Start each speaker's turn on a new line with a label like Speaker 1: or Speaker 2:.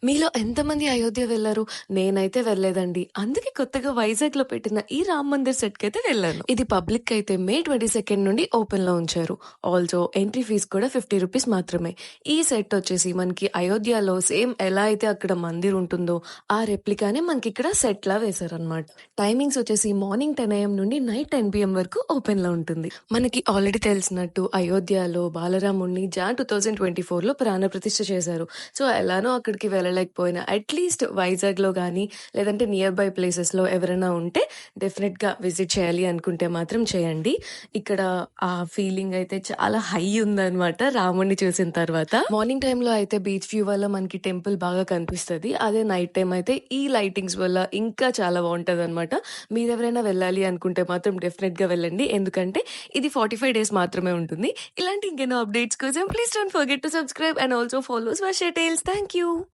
Speaker 1: మీలో ఎంతమంది అయోధ్య వెళ్లారు? నేనైతే వెళ్ళలేదండి. అందుకే కొత్తగా వైజాగ్‌లో పెట్టిన ఈ రామ్ మందిర్ సెట్‌కయితే వెళ్ళాను. ఇది పబ్లిక్ అయితే మే 22 నుండి ఓపెన్‌లో ఉంచారు. ఆల్సో ఎంట్రీ ఫీస్ కూడా రూ. 50 మాత్రమే. ఈ సెట్ వచ్చేసి మనకి అయోధ్యలో సేమ్ ఎలా అయితే అక్కడ మందిర్ ఉంటుందో, ఆ రెప్లికానే మనకిక్కడ సెట్‌లా వేశారనమాట. టైమింగ్స్ వచ్చేసి మార్నింగ్ 10 AM నుండి నైట్ 10 PM వరకు ఓపెన్‌లో ఉంటుంది. మనకి ఆల్రెడీ తెలిసినట్టు అయోధ్యలో బాలరాముడిని జాన్ 2024లో ప్రాణప్రతిష్ఠ చేశారు. సో, ఎలానో అక్కడికి వెళ్ళలేకపోయినా అట్‌లీస్ట్ వైజాగ్‌లో గానీ, లేదంటే నియర్ బై ప్లేసెస్‌లో ఎవరైనా ఉంటే డెఫినెట్‌గా విజిట్ చేయాలి అనుకుంటే మాత్రం చేయండి. ఇక్కడ ఆ ఫీలింగ్ అయితే చాలా హై ఉందనమాట రాముడిని చూసిన తర్వాత. మార్నింగ్ టైమ్‌లో అయితే బీచ్ వ్యూ వల్ల మనకి టెంపుల్ బాగా కనిపిస్తది. అదే నైట్ టైమ్ అయితే ఈ లైటింగ్స్ వల్ల ఇంకా చాలా బావుంటదనమాట. మీరెవరైనా వెళ్ళాలి అనుకుంటే మాత్రం డెఫినెట్‌గా వెళ్ళండి. ఎందుకంటే ఇది 45 డేస్ మాత్రమే ఉంటుంది. ఇలాంటి ఇంకెన్నో అప్డేట్స్ కోసం please don't forget to subscribe and also follow Swarsha tales. Thank you.